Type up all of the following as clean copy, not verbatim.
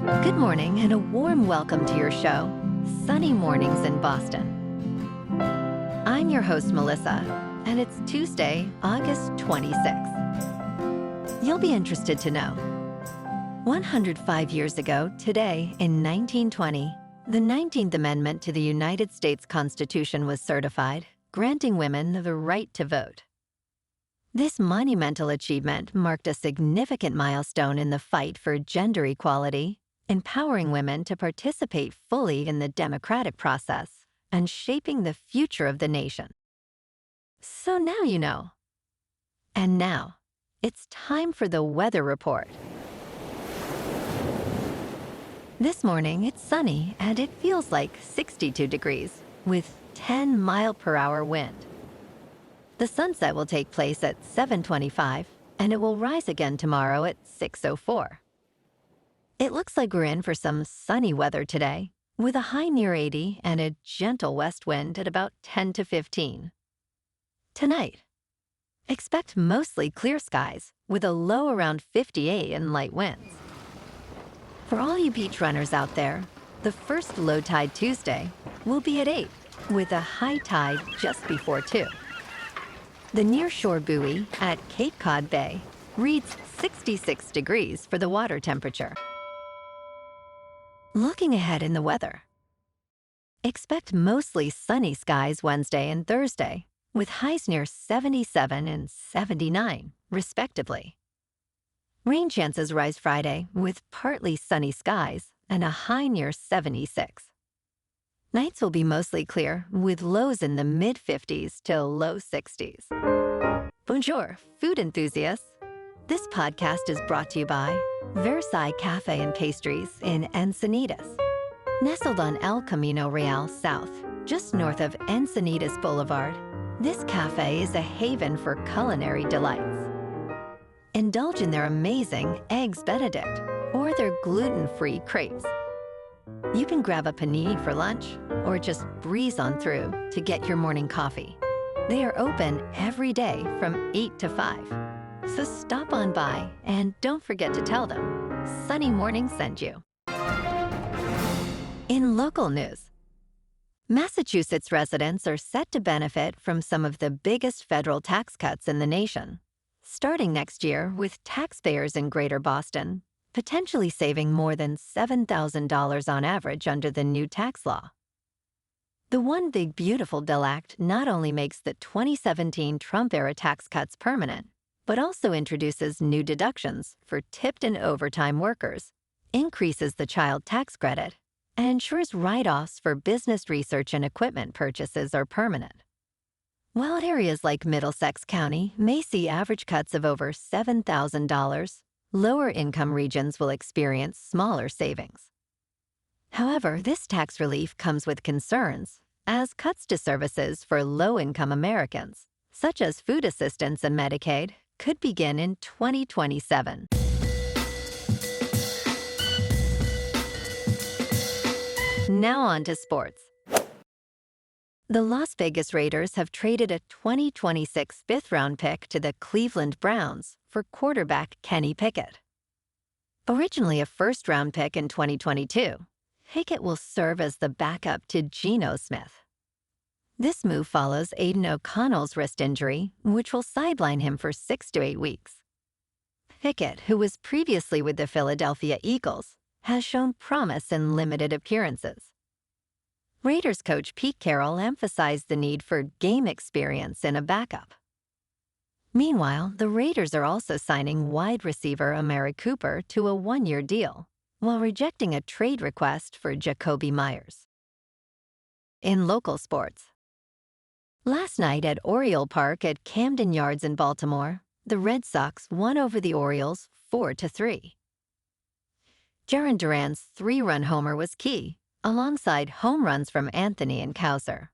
Good morning and a warm welcome to your show, Sunny Mornings in Boston. I'm your host, Melissa, and it's Tuesday, August 26th. You'll be interested to know 105 years ago, today in 1920, the 19th Amendment to the United States Constitution was certified, granting women the right to vote. This monumental achievement marked a significant milestone in the fight for gender equality, empowering women to participate fully in the democratic process and shaping the future of the nation. So now you know. And now, it's time for the weather report. This morning, it's sunny and it feels like 62 degrees with 10-mile-per-hour wind. The sunset will take place at 7:25 and it will rise again tomorrow at 6:04. It looks like we're in for some sunny weather today, with a high near 80 and a gentle west wind at about 10 to 15. Tonight, expect mostly clear skies with a low around 58 and light winds. For all you beach runners out there, the first low tide Tuesday will be at 8, with a high tide just before 2. The nearshore buoy at Cape Cod Bay reads 66 degrees for the water temperature. Looking ahead in the weather. Expect mostly sunny skies Wednesday and Thursday, with highs near 77 and 79, respectively. Rain chances rise Friday with partly sunny skies and a high near 76. Nights will be mostly clear, with lows in the mid-50s to low 60s. Bonjour, food enthusiasts. This podcast is brought to you by Versailles Cafe and Pastries in Encinitas. Nestled on El Camino Real South, just north of Encinitas Boulevard, this cafe is a haven for culinary delights. Indulge in their amazing Eggs Benedict or their gluten-free crepes. You can grab a panini for lunch or just breeze on through to get your morning coffee. They are open every day from 8 to 5. So stop on by and don't forget to tell them Sunny Morning sent you. In local news, Massachusetts residents are set to benefit from some of the biggest federal tax cuts in the nation, starting next year with taxpayers in Greater Boston potentially saving more than $7,000 on average under the new tax law. The One Big Beautiful Bill Act not only makes the 2017 Trump-era tax cuts permanent, but also introduces new deductions for tipped and overtime workers, increases the child tax credit, and ensures write-offs for business research and equipment purchases are permanent. While areas like Middlesex County may see average cuts of over $7,000, lower-income regions will experience smaller savings. However, this tax relief comes with concerns, as cuts to services for low-income Americans, such as food assistance and Medicaid, could begin in 2027. Now on to sports. The Las Vegas Raiders have traded a 2026 fifth-round pick to the Cleveland Browns for quarterback Kenny Pickett. Originally a first-round pick in 2022, Pickett will serve as the backup to Geno Smith. This move follows Aidan O'Connell's wrist injury, which will sideline him for 6 to 8 weeks. Pickett, who was previously with the Philadelphia Eagles, has shown promise in limited appearances. Raiders coach Pete Carroll emphasized the need for game experience in a backup. Meanwhile, the Raiders are also signing wide receiver Amari Cooper to a 1-year deal, while rejecting a trade request for Jacoby Myers. In local sports. Last night at Oriole Park at Camden Yards in Baltimore, the Red Sox won over the Orioles 4-3. Jarren Duran's 3-run homer was key, alongside home runs from Anthony and Cowser.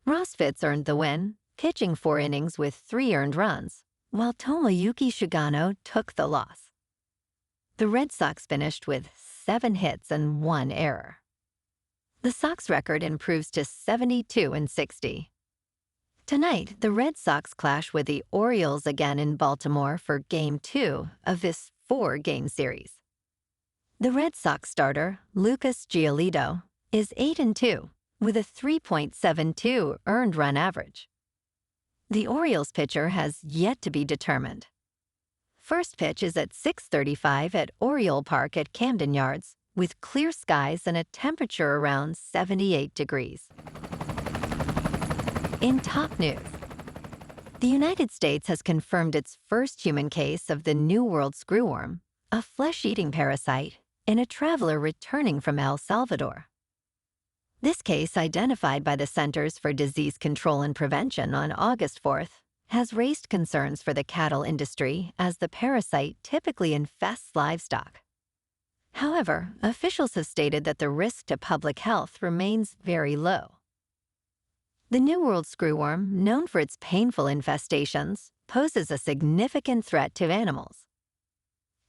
Ross Fitz earned the win, pitching 4 innings with 3 earned runs, while Tomoyuki Shigano took the loss. The Red Sox finished with 7 hits and 1 error. The Sox record improves to 72-60. Tonight, the Red Sox clash with the Orioles again in Baltimore for Game 2 of this 4-game series. The Red Sox starter, Lucas Giolito, is 8-2 with a 3.72 earned run average. The Orioles pitcher has yet to be determined. First pitch is at 6:35 at Oriole Park at Camden Yards, with clear skies and a temperature around 78 degrees. In top news, the United States has confirmed its first human case of the New World screwworm, a flesh-eating parasite, in a traveler returning from El Salvador. This case, identified by the Centers for Disease Control and Prevention on August 4th, has raised concerns for the cattle industry as the parasite typically infests livestock. However, officials have stated that the risk to public health remains very low. The New World screwworm, known for its painful infestations, poses a significant threat to animals.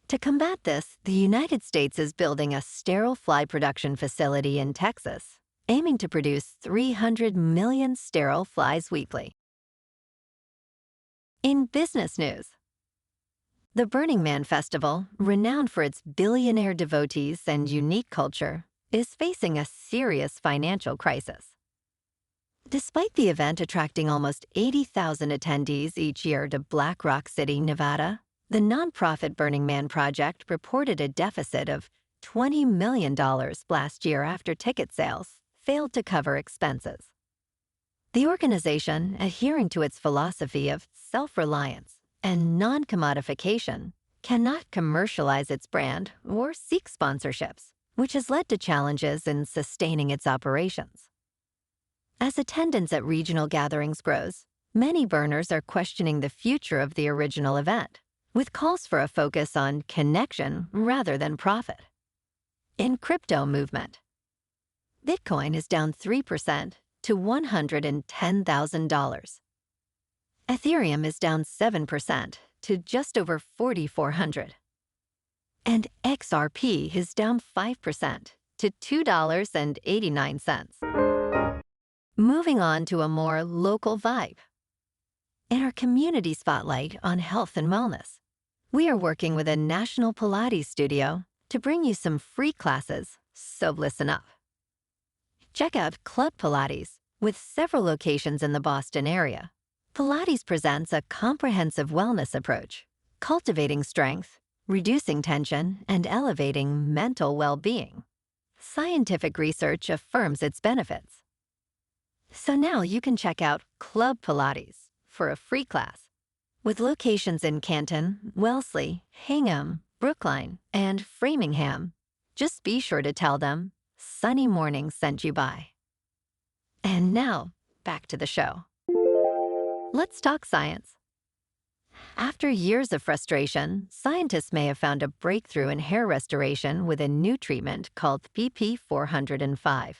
To combat this, the United States is building a sterile fly production facility in Texas, aiming to produce 300 million sterile flies weekly. In business news, the Burning Man Festival, renowned for its billionaire devotees and unique culture, is facing a serious financial crisis. Despite the event attracting almost 80,000 attendees each year to Black Rock City, Nevada, the nonprofit Burning Man Project reported a deficit of $20 million last year after ticket sales failed to cover expenses. The organization, adhering to its philosophy of self-reliance and non-commodification, cannot commercialize its brand or seek sponsorships, which has led to challenges in sustaining its operations. As attendance at regional gatherings grows, many burners are questioning the future of the original event, with calls for a focus on connection rather than profit. In crypto movement, Bitcoin is down 3% to $110,000. Ethereum is down 7% to just over 4,400. And XRP is down 5% to $2.89. Moving on to a more local vibe. In our community spotlight on health and wellness, we are working with a national Pilates studio to bring you some free classes, so listen up. Check out Club Pilates, with several locations in the Boston area. Pilates presents a comprehensive wellness approach, cultivating strength, reducing tension, and elevating mental well-being. Scientific research affirms its benefits. So now you can check out Club Pilates for a free class. With locations in Canton, Wellesley, Hingham, Brookline, and Framingham, just be sure to tell them Sunny Morning sent you by. And now, back to the show. Let's talk science. After years of frustration, scientists may have found a breakthrough in hair restoration with a new treatment called PP405.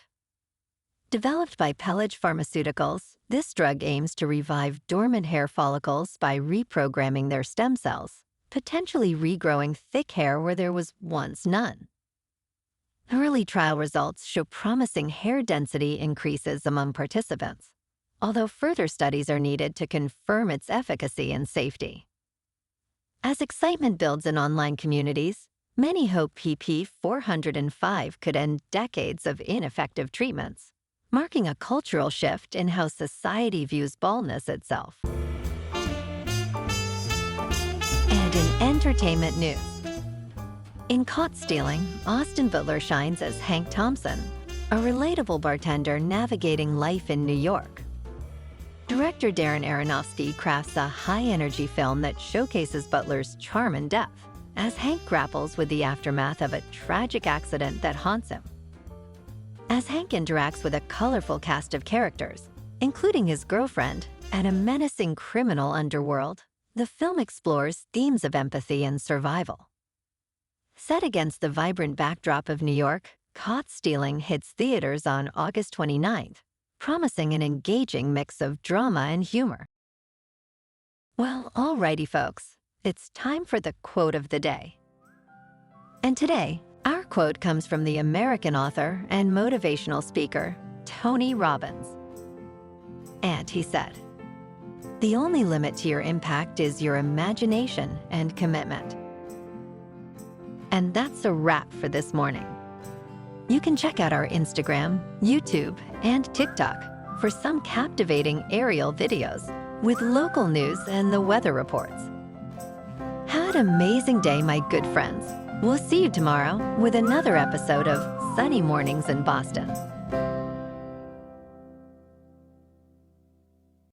Developed by Pelage Pharmaceuticals, this drug aims to revive dormant hair follicles by reprogramming their stem cells, potentially regrowing thick hair where there was once none. Early trial results show promising hair density increases among participants, although further studies are needed to confirm its efficacy and safety. As excitement builds in online communities, many hope PP405 could end decades of ineffective treatments, marking a cultural shift in how society views baldness itself. And in entertainment news, in Caught Stealing, Austin Butler shines as Hank Thompson, a relatable bartender navigating life in New York. Director Darren Aronofsky crafts a high-energy film that showcases Butler's charm and depth as Hank grapples with the aftermath of a tragic accident that haunts him. As Hank interacts with a colorful cast of characters, including his girlfriend and a menacing criminal underworld, the film explores themes of empathy and survival. Set against the vibrant backdrop of New York, Caught Stealing hits theaters on August 29th, promising an engaging mix of drama and humor. Well, alrighty folks, it's time for the quote of the day. And today, our quote comes from the American author and motivational speaker, Tony Robbins. And he said, "The only limit to your impact is your imagination and commitment." And that's a wrap for this morning. You can check out our Instagram, YouTube, and TikTok for some captivating aerial videos with local news and the weather reports. Have an amazing day, my good friends. We'll see you tomorrow with another episode of Sunny Mornings in Boston.